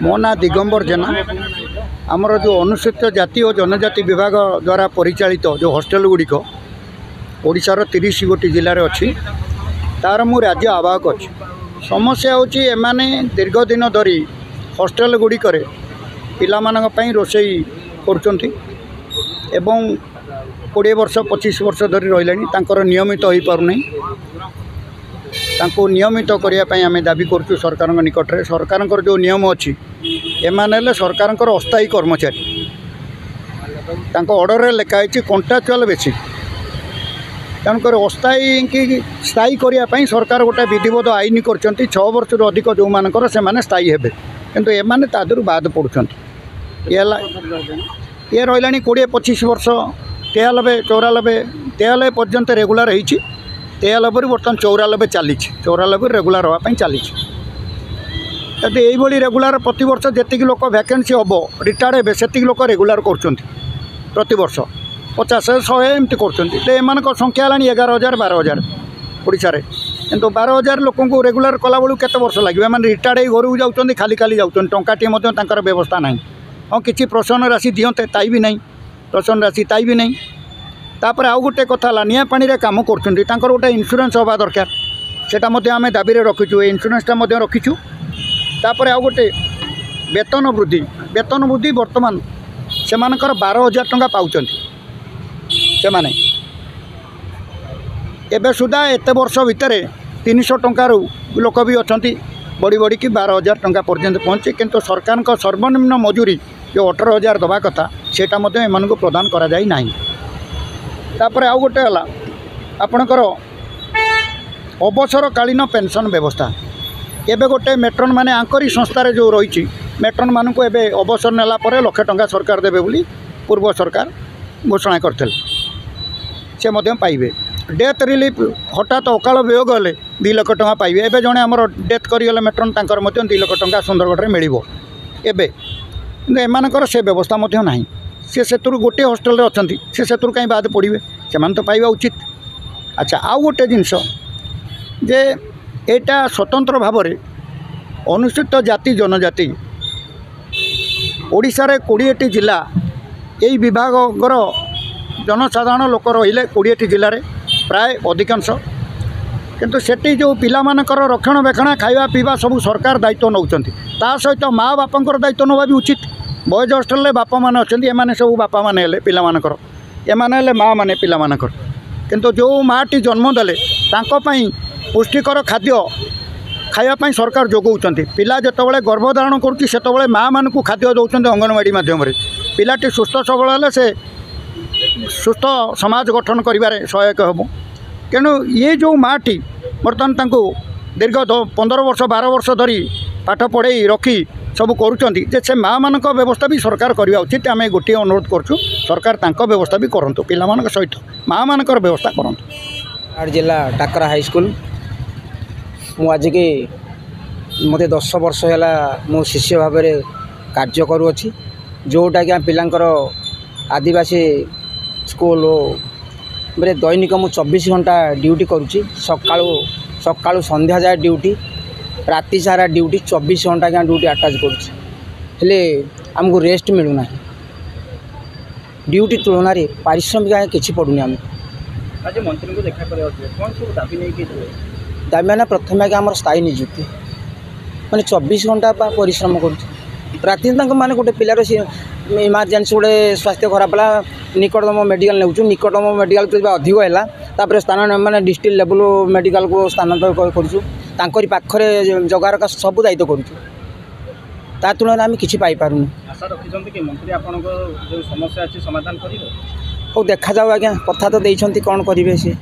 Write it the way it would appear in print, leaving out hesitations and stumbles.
मो ना दिगंबर जेना आमर जो अनुसूचित जाति और जनजाति विभाग द्वारा परिचालित जो हॉस्टेल गुड़िक ओडिशार 30 गोटी जिले में अच्छी तार मु राज्य आवाहक अच्छी समस्या होची एमाने दीर्घ दिन धरी हॉस्टेल गुड़िक पिलामानंग रोषेई करुचंती एवं 20 वर्ष 25 वर्ष धरी रहिलानी तांकर नियमित हो पारुनी तांको नियमित करने आम दाबी करुँ सरकार निकट में सरकार जो नियम अच्छी एमाने सरकार अस्थायी कर्मचारी ऑर्डर लिखाई कॉन्ट्राक्चुअल बेसिक तेणुक अस्थायी कि स्थायी करने सरकार गोटे विधिवत आईन कर 6 वर्ष अधिक जो मानकर से स्थायी हे किंतु एमाने तादर बाद पड़ुं ये रहा 20-25 वर्ष 93 पर्यंत रेगुलर होती 93 बर्तमान 94 चली 94 रेगुलर हाँपाई चली यदि यही रेगुलर प्रति वर्ष जी लोक वैकेंसी हम रिटायर्ड हे लोक रेगुलर कर प्रति वर्ष 50-100 एमती कर संख्या है 11,000 12,000 ओडिशा रे किंतु 12,000 लोक को रेगुलर कला बेलू केते वर्ष लगे मैंने रिटायर्ड हो घर जाऊँ खाली खाली जाऊँ टंकाटे व्यवस्था ना हाँ किसी प्रोत्साहन राशि दिंते ताई भी नहीं प्रोत्साहन राशि ताई भी नहीं तापर आउ गोटे कथा निया पानी रे काम कर गोटे इन्शुरांस हवा दरकार सेटा आम दाबी रखीचु इन्शुरांसटा रखीचु तापर आउ गोटे वेतन वृद्धि वर्तमान से 12,000 टंका पाउछंती से माने एबे सुधा एत वर्ष भितर 300 टंकार लोक भी अच्छा बढ़ी बढ़ी कि 12,000 टंका पर्यंत पहुँचे किंतु सरकार का सर्वनिम्न मजूरी जो 18,000 दवा कथा सेटा एम प्रदान करा जाई नाही तापर आउ गोटे है आपणकर अवसरकालीन पेंशन व्यवस्था एबे गोटे मेट्रोन माने आंकरी संस्थार जो रही मेट्रोन मान को एबे अवसर नेला परे 1 लाख टंका सरकार देवे बोली पूर्व सरकार घोषणा करते से पाइबे डेथ रिलीफ हठात अकाल वियोग हेले 2 लाख टंका पाइबे एबे जने हमर डेथ करिगले मेट्रोन तांकर 2 लाख टंका सुंदरगढ़ मिलिबो एबे किंतु एमानकर से व्यवस्था नहीं से गोटे हॉस्टेल अच्छी से कहीं बाद पड़े से तो पाइबा उचित। अच्छा आउ गोटे जिनस जे एटा स्वतंत्र भाव में अनुसूचित जाति जनजाति ओडिशा रे 20टी जिला यही विभागर जनसाधारण लोक रहिले 20टी जिले में प्राय अधिकांश किंतु सेठी जो पिलामानकर रक्षणाबेक्षण खाଇବା पीवा सब सरकार दायित्व नौचंती ता सहित माँ बापांकर दायित्व नवा भी उचित बॉयज हॉस्टेल बापा मैंने अच्छा एम सब बापा मैंने पिलामानकर एमाने माँ मैंने पिलामानकर किंतु जो माँटी जन्म देले तांकोपाई पुष्टिकर खाद्य खायापाई सरकार जोगाउछंती पिला जितेबाला गर्भधारण करुच्ची सेतबेले माँ मान को खाद्य दौरान अंगनवाड़ी माध्यम पिलाटी सुस्थ सबल हेले से सुस्थ समाज गठन करिबारे सहायक हेबो तेणु ये जो माँटी बर्तमान तांको दीर्घ 15 वर्ष 12 वर्ष धरी पाठ पढ़े रखी सब करुँचे से माँ मान व्यवस्था भी सरकार करवा उचित आम गोटे अनुरोध करूँ सरकार तांको व्यवस्था भी करूँ पिला सहित माँ मान व्यवस्था करूँ। जिला टाकरा हाई स्कूल मुझे के मत 10 वर्ष है मो शिष्य भाव में कार्य करुँची जोटा कि पिलांकर आदिवासी स्कूल मेरे दैनिक मु 24 घंटा ड्यूटी करुँची सकाळू संध्या जाए ड्यूटी राति सारा ड्यूटी 24 घंटा क्या ड्यूटी अटैच करुँचे आमको रेस्ट मिलूना ड्यूटी तुलन में पारिश्रमिक आगे किसी पड़ूनी आम आज मंत्री को देखा कौन सब दाबी नहीं दाबी मैंने प्रथम आगे आम स्थायी निजुक्ति मैंने 24 घंटा परिश्रम करुँच मैंने गोटे पिलार इमरजेन्सी गोटे स्वास्थ्य खराब है निकटतम मेडिकल नौ निकटतम मेडिकल तो अधिक है स्थान मैंने डिस्ट्रिक्ट लेवल मेडिकल को स्थानांतर करूँ पाखरे जगार का सब दायित्व करुँ तुलन आम कि पाइपारूँ आशा रखी कि मंत्री आपन जो समस्या अच्छी समाधान कर देखा जाऊ आज्ञा कथा तो देइछंती कौन करेंगे सी।